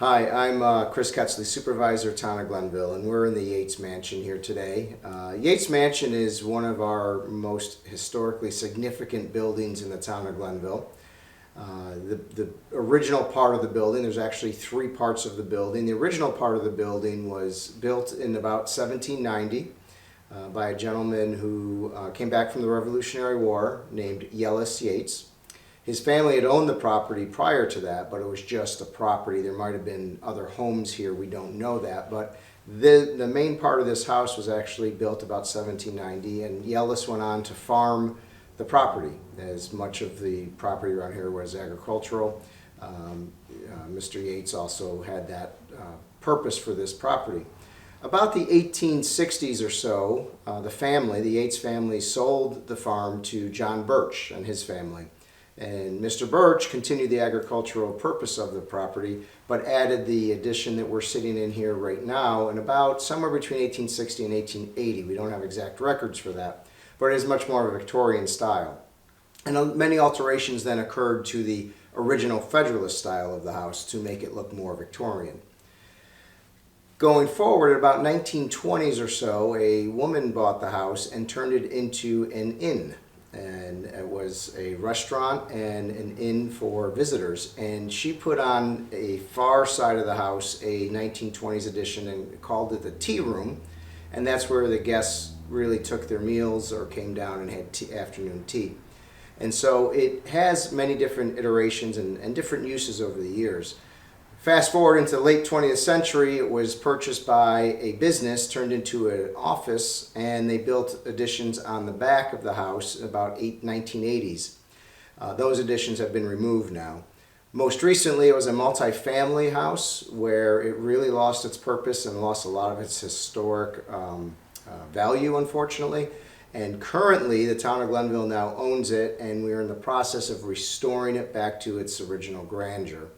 Hi, I'm Chris Ketzley, Supervisor, Town of Glenville, and we're in the Yates Mansion here today. Yates Mansion is one of our most historically significant buildings in the town of Glenville. The original part of the building, there's actually three parts of the building. The original part of the building was built in about 1790 by a gentleman who came back from the Revolutionary War named Yates. His family had owned the property prior to that, but it was just a property. There might have been other homes here, we don't know that. But the main part of this house was actually built about 1790, and Yates went on to farm the property, as much of the property around here was agricultural. Mr. Yates also had that purpose for this property. About the 1860s or so, the Yates family sold the farm to John Birch and his family. And Mr. Birch continued the agricultural purpose of the property, but added the addition that we're sitting in here right now in about somewhere between 1860 and 1880. We don't have exact records for that, but it is much more of a Victorian style. And many alterations then occurred to the original Federalist style of the house to make it look more Victorian. Going forward, at about 1920s or so, a woman bought the house and turned it into an inn. And it was a restaurant and an inn for visitors. And she put on a far side of the house a 1920s edition and called it the tea room. And that's where the guests really took their meals or came down and had afternoon tea. And so it has many different iterations and different uses over the years. Fast forward into the late 20th century, it was purchased by a business, turned into an office, and they built additions on the back of the house about 1980s. Those additions have been removed now. Most recently, it was a multi-family house where it really lost its purpose and lost a lot of its historic value, unfortunately. And currently, the town of Glenville now owns it, and we're in the process of restoring it back to its original grandeur.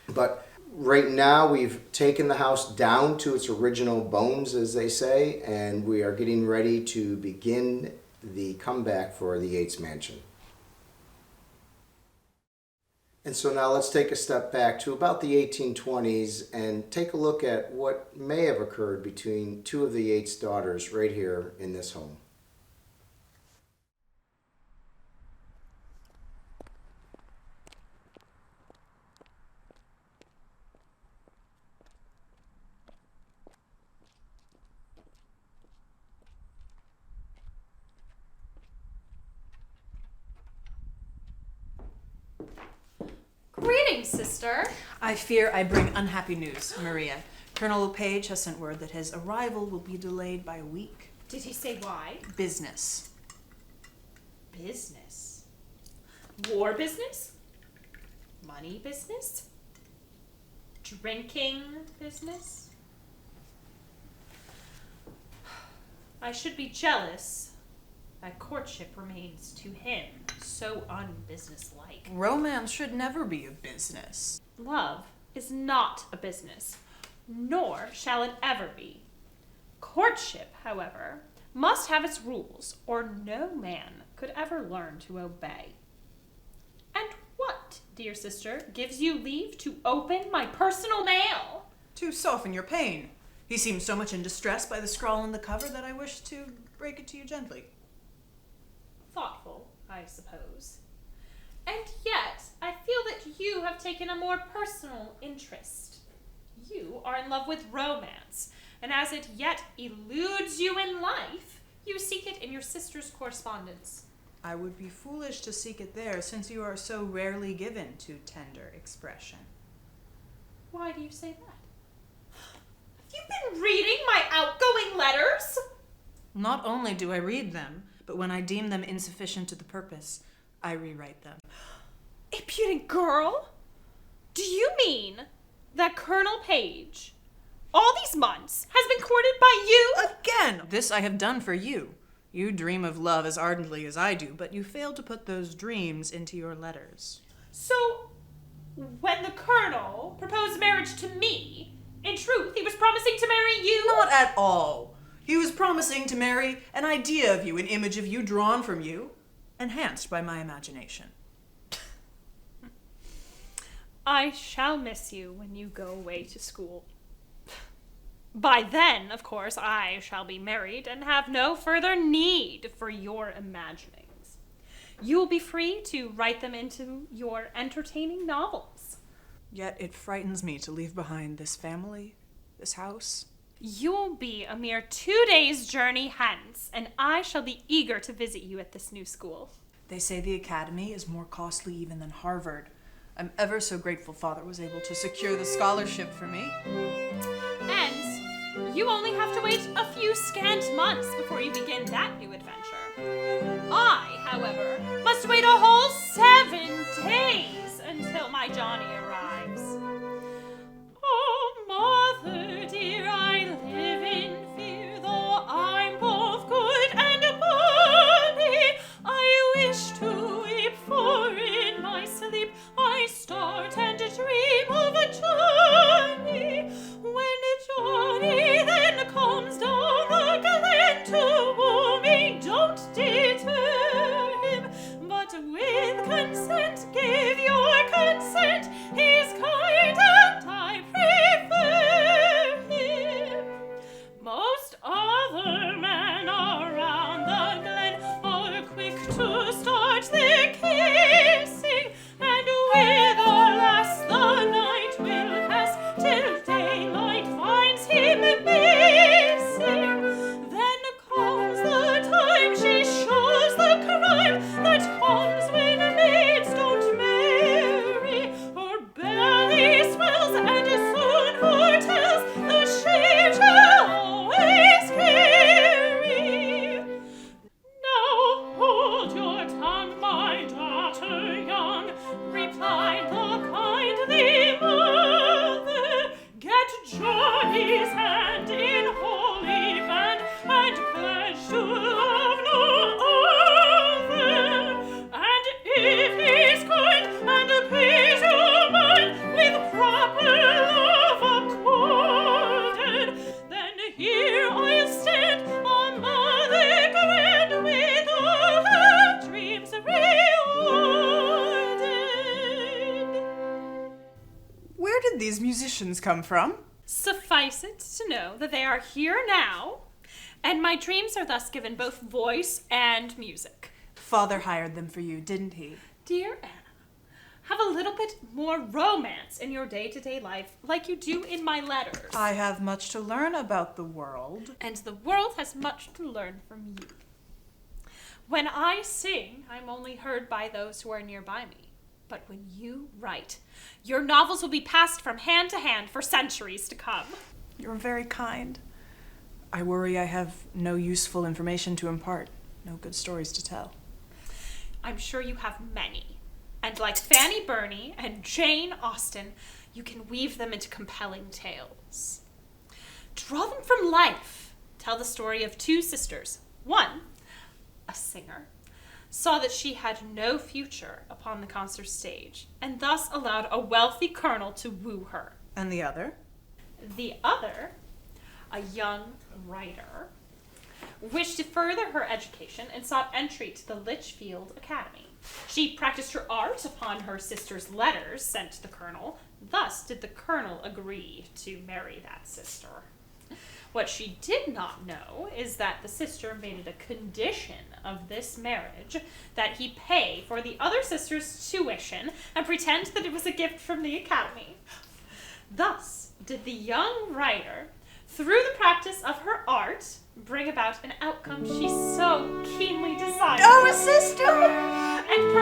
But right now, we've taken the house down to its original bones, as they say, and we are getting ready to begin the comeback for the Yates Mansion. And so now let's take a step back to about the 1820s and take a look at what may have occurred between two of the Yates daughters right here in this home. Greetings, sister. I fear I bring unhappy news, Maria. Colonel LePage has sent word that his arrival will be delayed by a week. Did he say why? Business. Business? War business? Money business? Drinking business? I should be jealous. That courtship remains to him so unbusinesslike. Romance should never be a business. Love is not a business, nor shall it ever be. Courtship, however, must have its rules, or no man could ever learn to obey. And what, dear sister, gives you leave to open my personal mail? To soften your pain. He seems so much in distress by the scrawl on the cover that I wish to break it to you gently. Thoughtful, I suppose. And yet, I feel that you have taken a more personal interest. You are in love with romance, and as it yet eludes you in life, you seek it in your sister's correspondence. I would be foolish to seek it there, since you are so rarely given to tender expression. Why do you say that? Have you been reading my outgoing letters? Not only do I read them, but when I deem them insufficient to the purpose, I rewrite them. Impudent girl! Do you mean that Colonel Page, all these months, has been courted by you? Again! This I have done for you. You dream of love as ardently as I do, but you fail to put those dreams into your letters. So, when the Colonel proposed marriage to me, in truth, he was promising to marry you? Not at all. He was promising to marry an idea of you, an image of you drawn from you, enhanced by my imagination. I shall miss you when you go away to school. By then, of course, I shall be married and have no further need for your imaginings. You will be free to write them into your entertaining novels. Yet it frightens me to leave behind this family, this house. You'll be a mere 2 days' journey hence, and I shall be eager to visit you at this new school. They say the academy is more costly even than Harvard. I'm ever so grateful Father was able to secure the scholarship for me. And you only have to wait a few scant months before you begin that new adventure. I, however, must wait a whole 7 days until my Johnny arrives. Oh, mother dear, I live in fear, though I'm both good and bonny. I wish to weep, for in my sleep I start and dream of a Johnny. When Johnny then comes down the glen to woo me, don't deter him, but with consent give your consent. He's kind and I prefer him. Most other men around the glen are quick to start their kissing, and with a lass the night will pass till daylight finds him missing. Then comes the time she shows the crime that comes when maids don't marry. Her belly swells and soon foretells the shame she'll always carry. Now hold your tongue, my daughter young, replied the kindly mother. Get Johnny's hand in holy band and pledge to love no other. And if he's kind and please your mind with proper love accorded, then here I'll stand on mother grand with all her dreams rewarded. Where did these musicians come from? Suffice it to know that they are here now, and my dreams are thus given both voice and music. Father hired them for you, didn't he? Dear Anna, have a little bit more romance in your day-to-day life like you do in my letters. I have much to learn about the world. And the world has much to learn from you. When I sing, I'm only heard by those who are nearby me. But when you write, your novels will be passed from hand to hand for centuries to come. You're very kind. I worry I have no useful information to impart, no good stories to tell. I'm sure you have many. And like Fanny Burney and Jane Austen, you can weave them into compelling tales. Draw them from life. Tell the story of 2 sisters. One, a singer, saw that she had no future upon the concert stage, and thus allowed a wealthy colonel to woo her. And the other? The other, a young writer, wished to further her education and sought entry to the Litchfield Academy. She practiced her art upon her sister's letters sent to the colonel. Thus did the colonel agree to marry that sister. What she did not know is that the sister made it a condition of this marriage that he pay for the other sister's tuition and pretend that it was a gift from the academy. Thus did the young writer, through the practice of her art, bring about an outcome she so keenly desired. Oh, sister! And